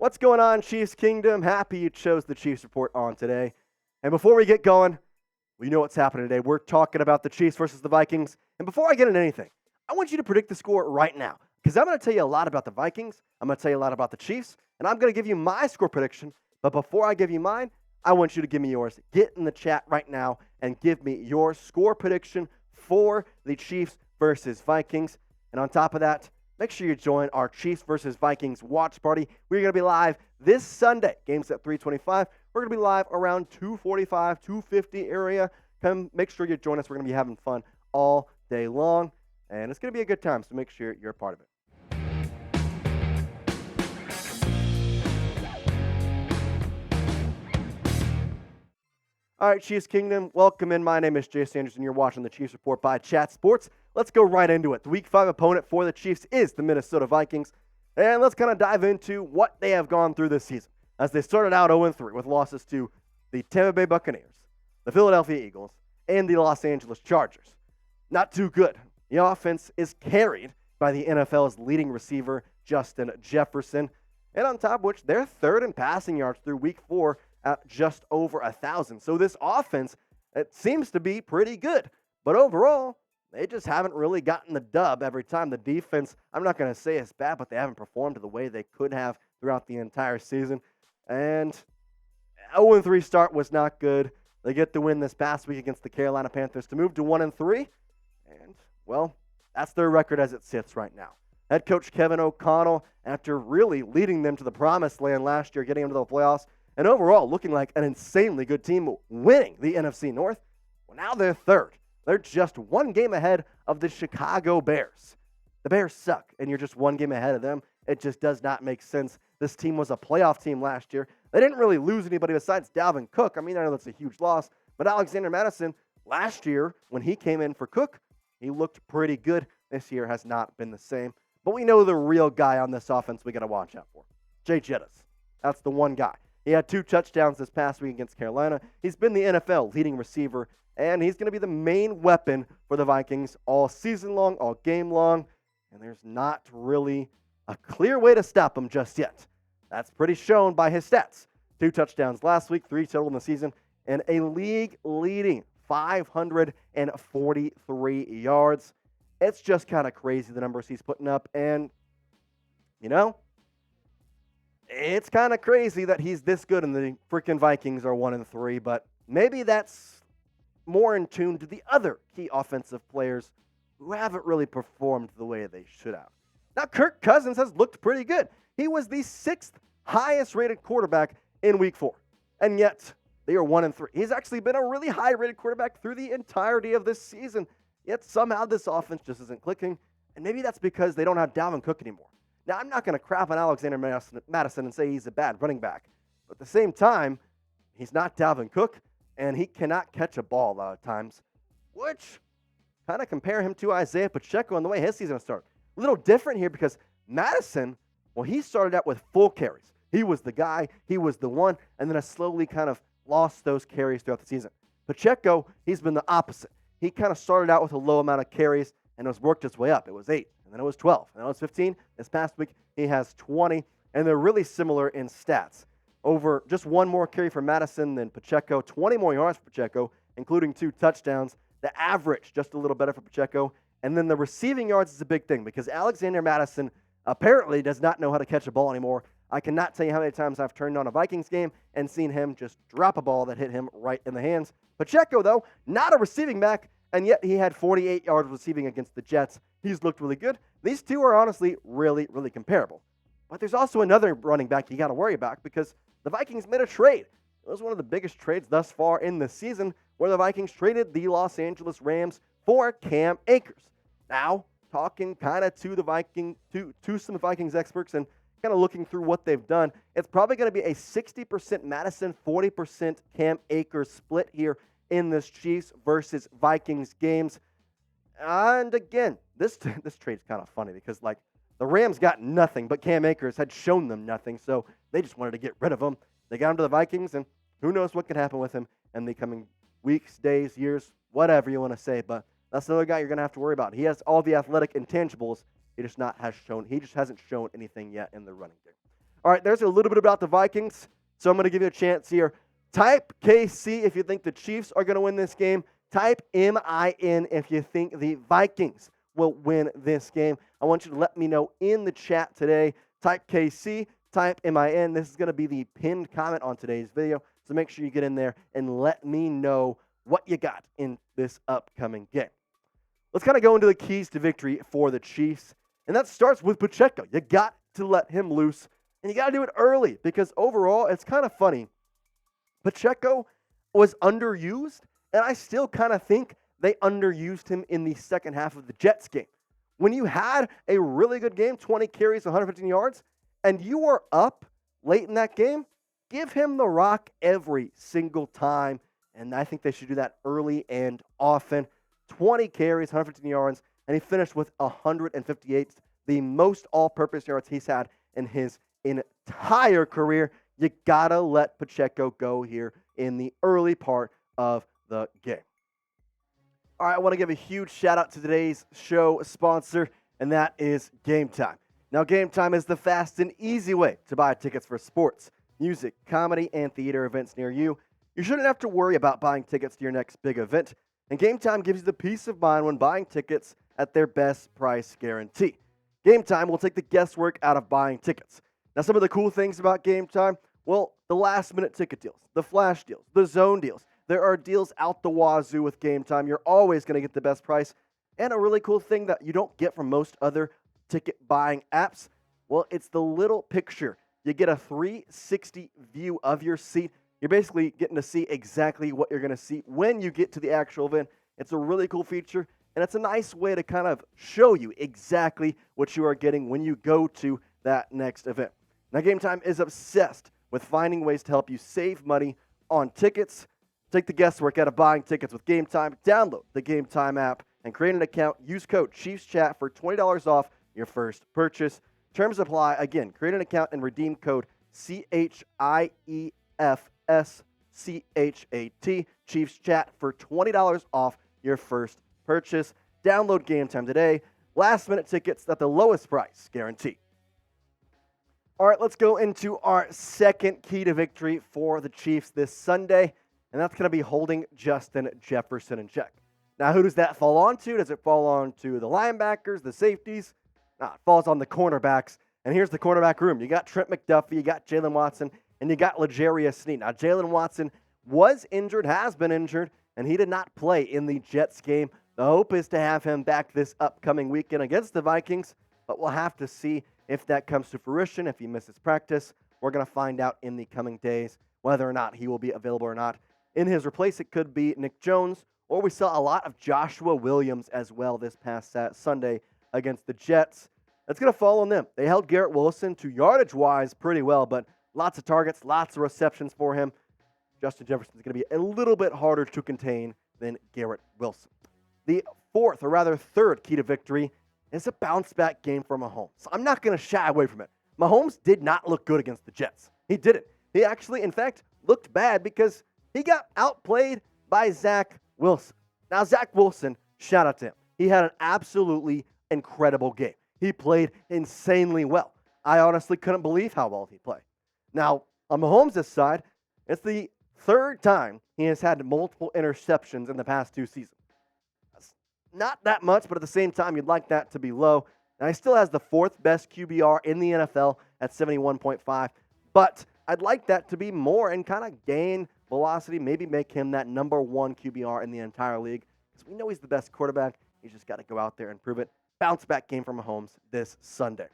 What's going on, Chiefs Kingdom? Happy you chose the Chiefs Report on today. And before we get going, we know what's happening today. We're talking about the Chiefs versus the Vikings. And before I get into anything, I want you to predict the score right now, because I'm going to tell you a lot about the Vikings. I'm going to tell you a lot about the Chiefs, and I'm going to give you my score prediction. But before I give you mine, I want you to give me yours. Get in the chat right now and give me your score prediction for the Chiefs versus Vikings. And on top of that, make sure you join our Chiefs versus Vikings watch party. We're going to be live this Sunday. Game's at 3:25. We're going to be live around 2:45, 2:50 area. Come, make sure you join us. We're going to be having fun all day long, and it's going to be a good time, so make sure you're a part of it. All right, Chiefs Kingdom, welcome in. My name is Jay Sanders, and you're watching the Chiefs Report by Chat Sports. Let's go right into it. The Week 5 opponent for the Chiefs is the Minnesota Vikings, and let's kind of dive into what they have gone through this season, as they started out 0-3 with losses to the Tampa Bay Buccaneers, the Philadelphia Eagles, and the Los Angeles Chargers. Not too good. The offense is carried by the NFL's leading receiver, Justin Jefferson, and on top of which, they're third in passing yards through Week 4 at just over 1,000. So this offense, it seems to be pretty good. But overall, they just haven't really gotten the dub every time. The defense, I'm not going to say it's bad, but they haven't performed the way they could have throughout the entire season. And 0-3 start was not good. They get the win this past week against the Carolina Panthers to move to 1-3. And, well, that's their record as it sits right now. Head coach Kevin O'Connell, after really leading them to the promised land last year, getting them to the playoffs, and overall looking like an insanely good team winning the NFC North, well, now they're third. They're just one game ahead of the Chicago Bears. The Bears suck, and you're just one game ahead of them. It just does not make sense. This team was a playoff team last year. They didn't really lose anybody besides Dalvin Cook. I mean, I know that's a huge loss, but Alexander Mattison, last year, when he came in for Cook, he looked pretty good. This year has not been the same. But we know the real guy on this offense we got to watch out for. Jay Jettis. That's the one guy. He had 2 touchdowns this past week against Carolina. He's been the NFL leading receiver, and he's going to be the main weapon for the Vikings all season long, all game long, and there's not really a clear way to stop him just yet. That's pretty shown by his stats. 2 touchdowns last week, 3 total in the season, and a league-leading 543 yards. It's just kind of crazy, the numbers he's putting up, and, you know, it's kind of crazy that he's this good and the freaking Vikings are 1-3, but maybe that's more in tune to the other key offensive players who haven't really performed the way they should have. Now, Kirk Cousins has looked pretty good. He was the 6th highest rated quarterback in Week 4, and yet they are 1-3. He's actually been a really high rated quarterback through the entirety of this season, yet somehow this offense just isn't clicking, and maybe that's because they don't have Dalvin Cook anymore. Now, I'm not going to crap on Alexander Mattison and say he's a bad running back. But at the same time, he's not Dalvin Cook, and he cannot catch a ball a lot of times, which kind of compare him to Isiah Pacheco and the way his season started. A little different here because Mattison, well, he started out with full carries. He was the guy, he was the one, and then has slowly kind of lost those carries throughout the season. Pacheco, he's been the opposite. He kind of started out with a low amount of carries and has worked his way up. It was 8. And then it was 12, and then it was 15. This past week, he has 20, and they're really similar in stats. Over just 1 more carry for Mattison than Pacheco, 20 more yards for Pacheco, including 2 touchdowns. The average, just a little better for Pacheco. And then the receiving yards is a big thing because Alexander Mattison apparently does not know how to catch a ball anymore. I cannot tell you how many times I've turned on a Vikings game and seen him just drop a ball that hit him right in the hands. Pacheco, though, not a receiving back, and yet he had 48 yards receiving against the Jets. He's looked really good. These two are honestly really, really comparable. But there's also another running back you got to worry about because the Vikings made a trade. It was one of the biggest trades thus far in the season where the Vikings traded the Los Angeles Rams for Cam Akers. Now, talking kind of to some Vikings experts and kind of looking through what they've done, it's probably going to be a 60% Mattison, 40% Cam Akers split here in this Chiefs versus Vikings games. And again, this trade's kind of funny because, like, the Rams got nothing, but Cam Akers had shown them nothing, so they just wanted to get rid of him. They got him to the Vikings, and who knows what could happen with him in the coming weeks, days, years, whatever you want to say, but that's another guy you're going to have to worry about. He has all the athletic intangibles. He just hasn't shown anything yet in the running game. All right, there's a little bit about the Vikings, so I'm going to give you a chance here. Type KC if you think the Chiefs are going to win this game. Type MIN if you think the Vikings will win this game. I want you to let me know in the chat today. Type KC, type MIN. This is going to be the pinned comment on today's video, so make sure you get in there and let me know what you got in this upcoming game. Let's kind of go into the keys to victory for the Chiefs, and that starts with Pacheco. You got to let him loose, and you got to do it early because overall, it's kind of funny. Pacheco was underused, and I still kind of think they underused him in the second half of the Jets game. When you had a really good game, 20 carries, 115 yards, and you were up late in that game, give him the rock every single time, and I think they should do that early and often. 20 carries, 115 yards, and he finished with 158, the most all-purpose yards he's had in his entire career. You gotta let Pacheco go here in the early part of the game. All right, I want to give a huge shout out to today's show sponsor, and that is Game Time. Now, Game Time is the fast and easy way to buy tickets for sports, music, comedy, and theater events near you. You shouldn't have to worry about buying tickets to your next big event, and Game Time gives you the peace of mind when buying tickets at their best price guarantee. Game Time will take the guesswork out of buying tickets. Now, some of the cool things about Game Time, well, the last-minute ticket deals, the flash deals, the zone deals. There are deals out the wazoo with Game Time. You're always going to get the best price. And a really cool thing that you don't get from most other ticket buying apps, well, it's the little picture. You get a 360 view of your seat. You're basically getting to see exactly what you're going to see when you get to the actual event. It's a really cool feature, and it's a nice way to kind of show you exactly what you are getting when you go to that next event. Now, Game Time is obsessed with finding ways to help you save money on tickets. Take the guesswork out of buying tickets with Game Time. Download the Game Time app and create an account. Use code ChiefsChat for $20 off your first purchase. Terms apply. Again, create an account and redeem code CHIEFSCHAT, ChiefsChat, for $20 off your first purchase. Download Game Time today. Last-minute tickets at the lowest price guarantee. All right, let's go into our second key to victory for the Chiefs this Sunday, and that's going to be holding Justin Jefferson in check. Now, who does that fall on to? Does it fall on to the linebackers, the safeties? No, it falls on the cornerbacks. And here's the cornerback room. You got Trent McDuffie, you got Jalen Watson, and you got Sneed. Now, Jalen Watson was injured, has been injured, and he did not play in the Jets game. The hope is to have him back this upcoming weekend against the Vikings, but we'll have to see if that comes to fruition, if he misses practice. We're going to find out in the coming days whether or not he will be available or not. In his replace, it could be Nick Jones, or we saw a lot of Joshua Williams as well this past Sunday against the Jets. That's going to fall on them. They held Garrett Wilson to yardage-wise pretty well, but lots of targets, lots of receptions for him. Justin Jefferson is going to be a little bit harder to contain than Garrett Wilson. The fourth, or rather third key to victory is a bounce-back game for Mahomes. I'm not going to shy away from it. Mahomes did not look good against the Jets. He didn't. He actually, in fact, looked bad because he got outplayed by Zach Wilson. Now, Zach Wilson, shout out to him. He had an absolutely incredible game. He played insanely well. I honestly couldn't believe how well he played. Now, on Mahomes' side, it's the third time he has had multiple interceptions in the past two seasons. That's not that much, but at the same time, you'd like that to be low. And he still has the fourth best QBR in the NFL at 71.5. But I'd like that to be more and kind of gain velocity, maybe make him that number one QBR in the entire league. Because we know he's the best quarterback. He's just got to go out there and prove it. Bounce back game from Mahomes this Sunday.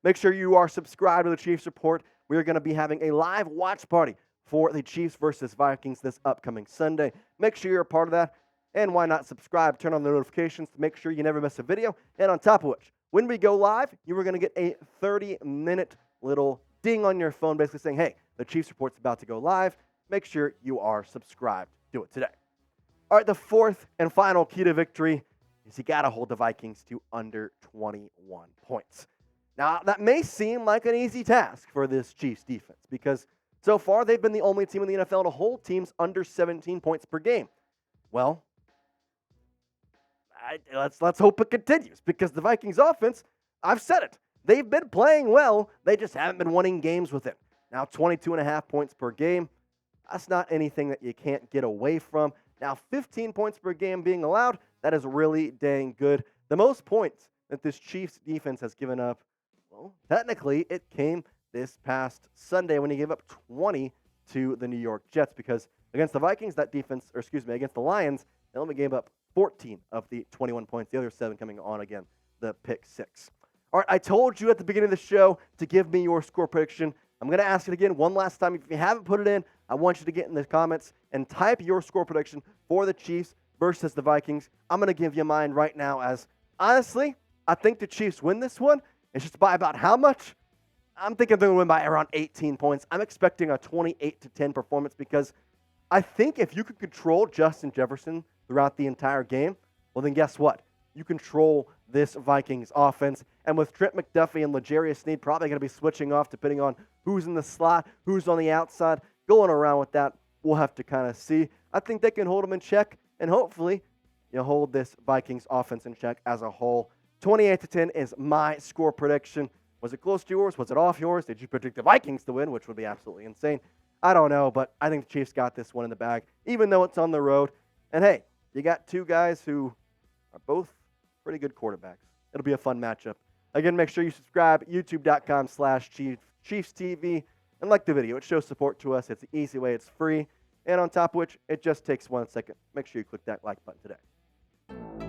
Make sure you are subscribed to the Chiefs Report. We are going to be having a live watch party for the Chiefs versus Vikings this upcoming Sunday. Make sure you're a part of that. And why not subscribe? Turn on the notifications to make sure you never miss a video. And on top of which, when we go live, you are going to get a 30-minute little ding on your phone basically saying, hey, the Chiefs Report's about to go live. Make sure you are subscribed. Do it today. All right, the fourth and final key to victory is you got to hold the Vikings to under 21 points. Now, that may seem like an easy task for this Chiefs defense because so far they've been the only team in the NFL to hold teams under 17 points per game. Well, let's hope it continues because the Vikings offense, I've said it, they've been playing well. They just haven't been winning games with it. Now, 22.5 points per game, that's not anything that you can't get away from. Now, 15 points per game being allowed, that is really dang good. The most points that this Chiefs defense has given up, well, technically, it came this past Sunday when he gave up 20 to the New York Jets, because against the Vikings, that defense, or excuse me, against the Lions, they only gave up 14 of the 21 points, the other 7 coming on, again, the pick 6. All right, I told you at the beginning of the show to give me your score prediction. I'm going to ask it again one last time. If you haven't put it in, I want you to get in the comments and type your score prediction for the Chiefs versus the Vikings. I'm going to give you mine right now, as honestly, I think the Chiefs win this one. It's just by about how much? I'm thinking they're going to win by around 18 points. I'm expecting a 28-10 performance, because I think if you could control Justin Jefferson throughout the entire game, well, then guess what? You control this Vikings offense. And with Trent McDuffie and Sneed probably going to be switching off depending on who's in the slot, who's on the outside, going around with that, we'll have to kind of see. I think they can hold them in check, and hopefully hold this Vikings offense in check as a whole. 28-10 is my score prediction. Was it close to yours? Was it off yours? Did you predict the Vikings to win, which would be absolutely insane? I don't know, but I think the Chiefs got this one in the bag, even though it's on the road. And hey, you got two guys who are both pretty good quarterbacks. It'll be a fun matchup. Again, make sure you subscribe, youtube.com/ChiefsTV, and like the video. It shows support to us. It's an easy way. It's free. And on top of which, it just takes 1 second. Make sure you click that like button today.